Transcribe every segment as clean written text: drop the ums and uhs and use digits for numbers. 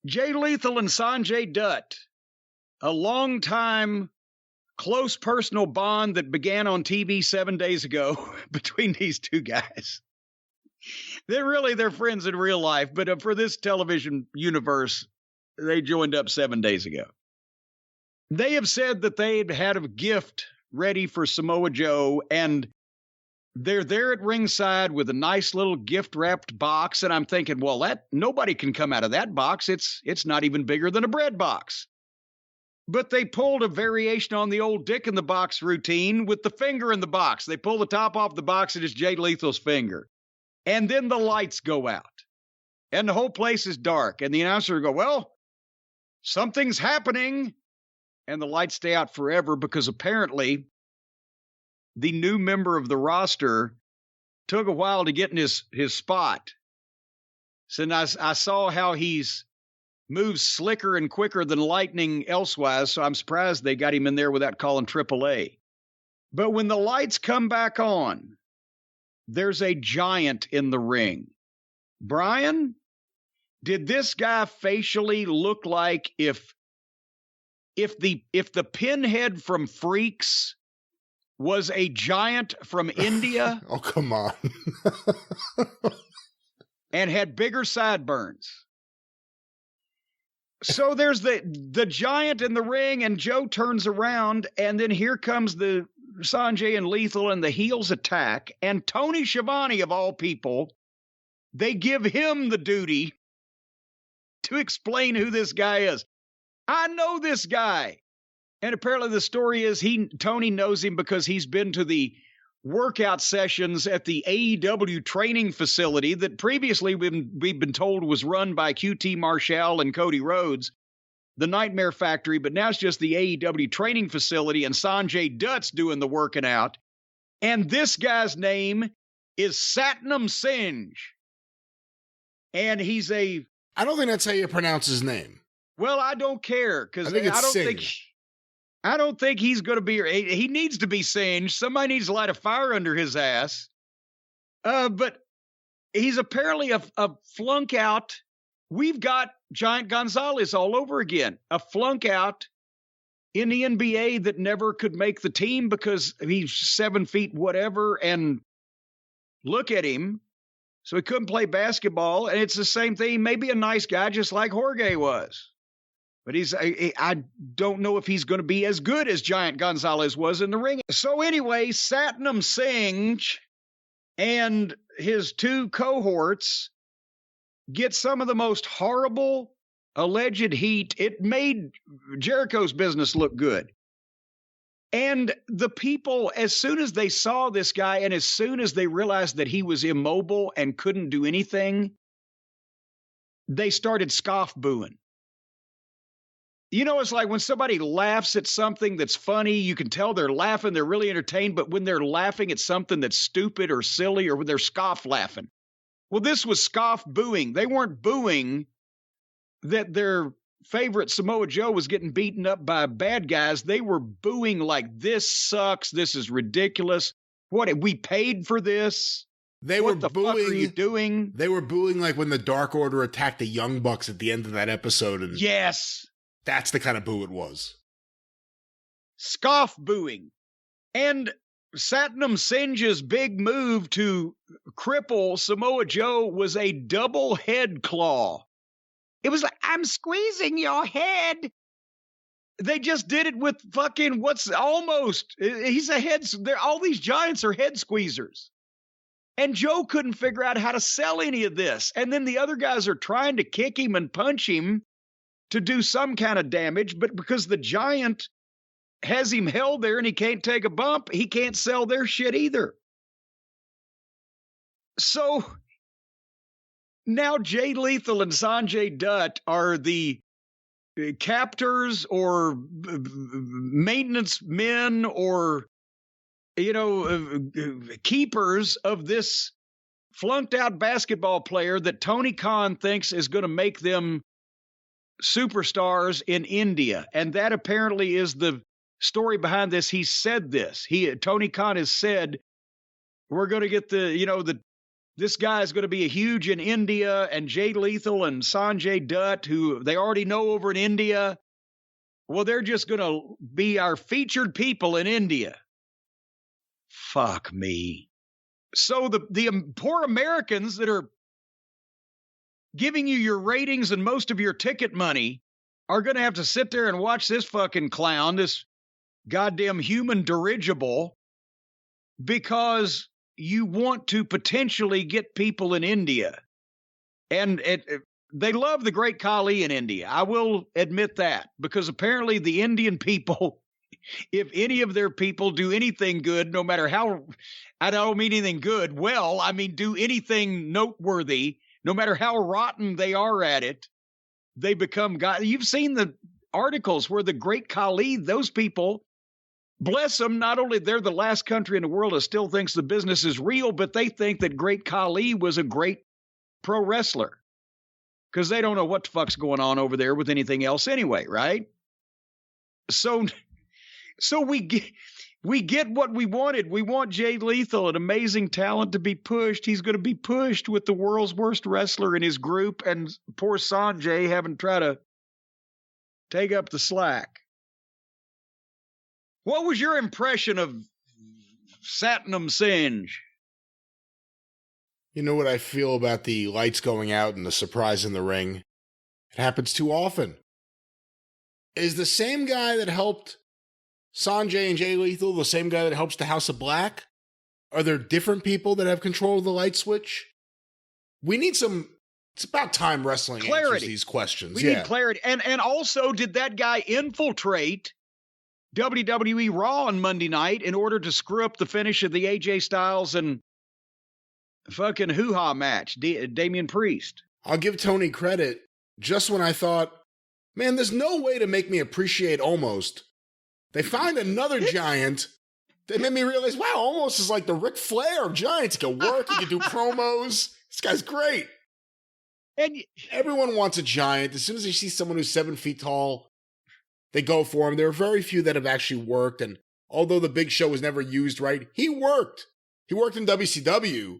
Jay Lethal and Sanjay Dutt, a long-time close personal bond that began on TV 7 days ago between these two guys. They're friends in real life, but for this television universe, they joined up 7 days ago. They have said that they'd had a gift ready for Samoa Joe, and they're there at ringside with a nice little gift-wrapped box, and I'm thinking, well, that nobody can come out of that box. It's not even bigger than a bread box. But they pulled a variation on the old dick in the box routine with the finger in the box. They pull the top off the box, and it's Jay Lethal's finger. And then the lights go out, and the whole place is dark, and the announcer will go, well, something's happening. And the lights stay out forever because apparently the new member of the roster took a while to get in his spot. So I saw how he's moves slicker and quicker than lightning elsewise, so I'm surprised they got him in there without calling AAA. But when the lights come back on, there's a giant in the ring. Brian, did this guy facially look like if the pinhead from Freaks was a giant from India? Oh, come on. And had bigger sideburns. So there's the giant in the ring, and Joe turns around, and then here comes the Sanjay and Lethal, and the heels attack, and Tony Schiavone, of all people, they give him the duty to explain who this guy is. I know this guy. And apparently the story is Tony knows him because he's been to the workout sessions at the AEW training facility that previously we've been told was run by QT Marshall and Cody Rhodes, the Nightmare Factory, but now it's just the AEW training facility, and Sanjay Dutt's doing the working out. And this guy's name is Satnam Singh. And he's I don't think that's how you pronounce his name. Well, I don't care because I don't think he's going to be. He needs to be singed. Somebody needs to light a fire under his ass. But he's apparently a flunk out. We've got Giant Gonzalez all over again, a flunk out in the NBA that never could make the team because he's 7 feet whatever, and look at him. So he couldn't play basketball, and it's the same thing. Maybe a nice guy just like Jorge was. But I don't know if he's going to be as good as Giant Gonzalez was in the ring. So anyway, Satnam Singh and his two cohorts get some of the most horrible alleged heat. It made Jericho's business look good. And the people, as soon as they saw this guy and as soon as they realized that he was immobile and couldn't do anything, they started scoff booing. You know, it's like when somebody laughs at something that's funny, you can tell they're laughing, they're really entertained, but when they're laughing at something that's stupid or silly, or when they're scoff laughing. Well, this was scoff booing. They weren't booing that their favorite Samoa Joe was getting beaten up by bad guys. They were booing like, this sucks, this is ridiculous. What, we paid for this? What the fuck are you doing? They were booing like when the Dark Order attacked the Young Bucks at the end of that episode. And yes. That's the kind of boo it was. Scoff booing. And Satnam Singh's big move to cripple Samoa Joe was a double head claw. It was like, I'm squeezing your head. They just did it with fucking he's a head. All these giants are head squeezers. And Joe couldn't figure out how to sell any of this. And then the other guys are trying to kick him and punch him to do some kind of damage, but because the giant has him held there and he can't take a bump, he can't sell their shit either. So now Jay Lethal and Sanjay Dutt are the captors or maintenance men or, keepers of this flunked out basketball player that Tony Khan thinks is going to make them superstars in India. And that apparently is the story behind this. He said this. Tony Khan has said, we're going to get the this guy is going to be a huge in India, and Jay Lethal and Sanjay Dutt, who they already know over in India, well, they're just going to be our featured people in India. Fuck me. So the poor Americans that are giving you your ratings and most of your ticket money are going to have to sit there and watch this fucking clown, this goddamn human dirigible, because you want to potentially get people in India. And they love the great Khali in India. I will admit that, because apparently the Indian people, if any of their people do anything good, no matter how, I don't mean anything good, well, I mean do anything noteworthy, no matter how rotten they are at it, they become God. You've seen the articles where the great Khali, those people, bless them, not only they're the last country in the world that still thinks the business is real, but they think that great Khali was a great pro wrestler, because they don't know what the fuck's going on over there with anything else anyway, right? So we get what we wanted. We want Jay Lethal, an amazing talent, to be pushed. He's going to be pushed with the world's worst wrestler in his group, and poor Sanjay having to try to take up the slack. What was your impression of Satnam Singh? You know what I feel about the lights going out and the surprise in the ring? It happens too often. Is the same guy that helped Sanjay and Jay Lethal the same guy that helps the House of Black? Are there different people that have control of the light switch? We need some... It's about time wrestling clarity. Answers these questions. We need clarity. And also, did that guy infiltrate WWE Raw on Monday night in order to screw up the finish of the AJ Styles and fucking hoo-ha match, Damian Priest? I'll give Tony credit. Just when I thought, man, there's no way to make me appreciate Almost, they find another giant that made me realize, wow, Almost is like the Ric Flair of giants. He can work, he can do promos. This guy's great. And everyone wants a giant. As soon as they see someone who's 7 feet tall, they go for him. There are very few that have actually worked, and although the Big Show was never used right, he worked. He worked in WCW.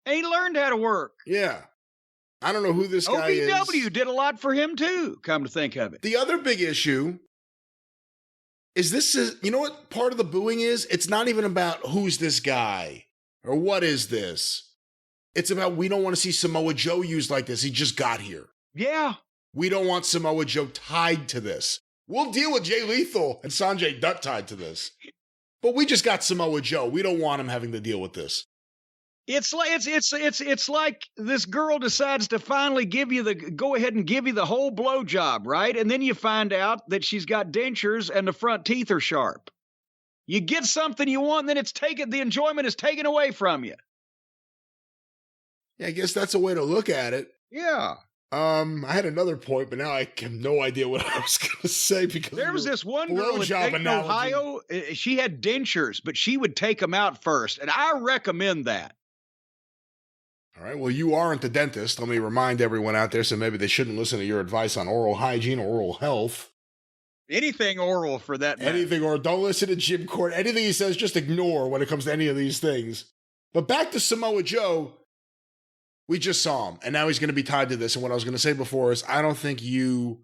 And he learned how to work. Yeah. I don't know who this guy is. OVW did a lot for him, too, come to think of it. The other big issue is you know what part of the booing is? It's not even about who's this guy or what is this. It's about we don't want to see Samoa Joe used like this. He just got here. Yeah. We don't want Samoa Joe tied to this. We'll deal with Jay Lethal and Sanjay Dutt tied to this. But we just got Samoa Joe. We don't want him having to deal with this. It's like this girl decides to finally go ahead and give you the whole blowjob, right? And then you find out that she's got dentures and the front teeth are sharp. You get something you want, and then the enjoyment is taken away from you. Yeah, I guess that's a way to look at it. Yeah. I had another point, but now I have no idea what I was going to say because there was this one girl in Dayton, Ohio. She had dentures, but she would take them out first, and I recommend that. All right. Well, you aren't a dentist. Let me remind everyone out there, so maybe they shouldn't listen to your advice on oral hygiene or oral health. Anything oral, for that matter. Anything oral. Don't listen to Jim Cornette. Anything he says, just ignore when it comes to any of these things. But back to Samoa Joe. We just saw him, and now he's going to be tied to this. And what I was going to say before is I don't think you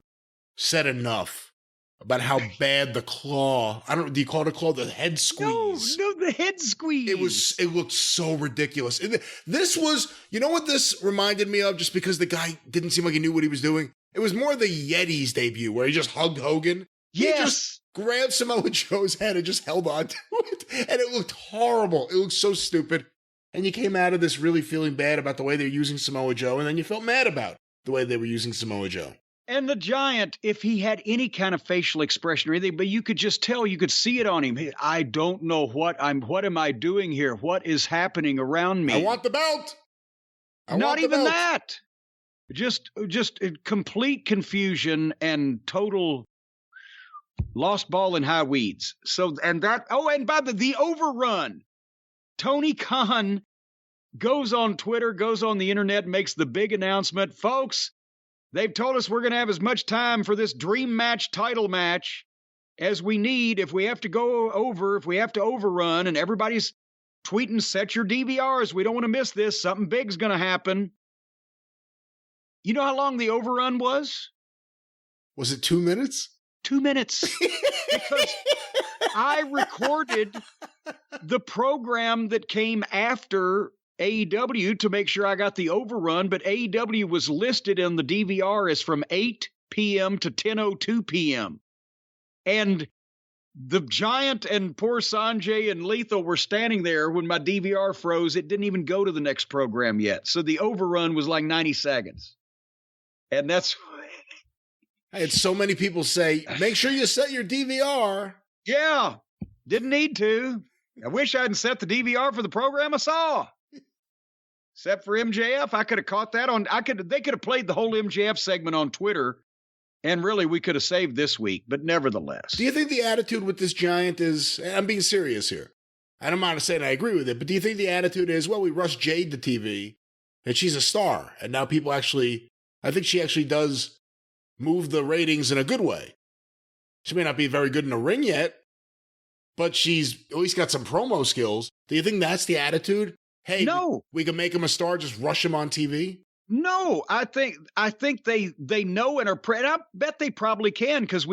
said enough about how bad the claw, do you call it a claw? The head squeeze. No, the head squeeze. It looked so ridiculous. This was, you know what this reminded me of, just because the guy didn't seem like he knew what he was doing? It was more the Yeti's debut, where he just hugged Hogan. Yes. He just grabbed Samoa Joe's head and just held on to it. And it looked horrible. It looked so stupid. And you came out of this really feeling bad about the way they're using Samoa Joe, and then you felt mad about the way they were using Samoa Joe. And the giant, if he had any kind of facial expression or anything, but you could just tell, you could see it on him. I don't know what am I doing here? What is happening around me? I want the belt. Not even that. Just complete confusion and total lost ball in high weeds. So, and by the overrun. Tony Khan goes on Twitter, goes on the internet, makes the big announcement. Folks, they've told us we're going to have as much time for this dream match, title match, as we need. If we have to overrun, and everybody's tweeting, set your DVRs. We don't want to miss this. Something big's going to happen. You know how long the overrun was? Was it 2 minutes? 2 minutes. Because I recorded the program that came after AEW to make sure I got the overrun, but AEW was listed in the DVR as from 8 p.m. to 10:02 p.m. And the Giant and poor Sanjay and Lethal were standing there when my DVR froze. It didn't even go to the next program yet. So the overrun was like 90 seconds. And that's... I had so many people say, make sure you set your DVR. Yeah, didn't need to. I wish I hadn't set the DVR for the program I saw. Except for MJF, I could have caught that on. They could have played the whole MJF segment on Twitter, and really we could have saved this week. But nevertheless, do you think the attitude with this Giant is? I'm being serious here. I don't mind saying I agree with it, but do you think the attitude is, well, we rushed Jade to TV, and she's a star, and now people actually, I think she actually does move the ratings in a good way. She may not be very good in the ring yet, but she's at least got some promo skills. Do you think that's the attitude? Hey, no, we can make him a star, just rush him on TV? No, I think they know and are, and I bet they probably can, because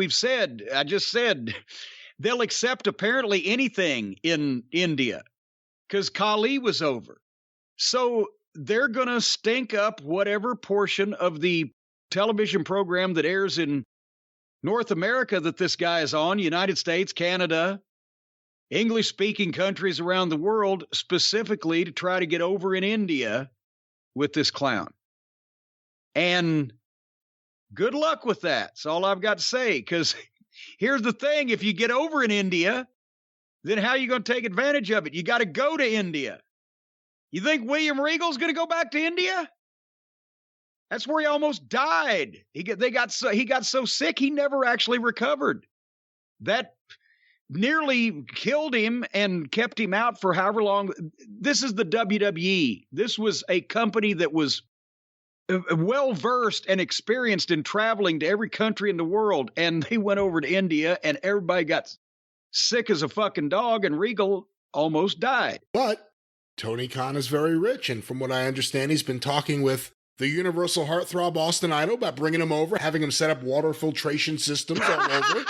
I just said, they'll accept apparently anything in India, because Kali was over. So they're going to stink up whatever portion of the television program that airs in North America that this guy is on, United States, Canada, English-speaking countries around the world, specifically to try to get over in India with this clown. And good luck with that. That's all I've got to say, because here's the thing. If you get over in India, then how are you going to take advantage of it? You got to go to India. You think William Regal's going to go back to India? That's where he almost died. He got so sick he never actually recovered. That nearly killed him and kept him out for however long. This is the WWE. This was a company that was well-versed and experienced in traveling to every country in the world, and they went over to India, and everybody got sick as a fucking dog, and Regal almost died. But Tony Khan is very rich, and from what I understand, he's been talking with the Universal Heartthrob Austin Idol about bringing him over, having him set up water filtration systems all over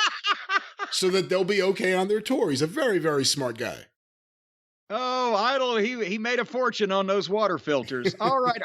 so that they'll be okay on their tour. He's a very, very smart guy. Oh, Idol, he made a fortune on those water filters. All right,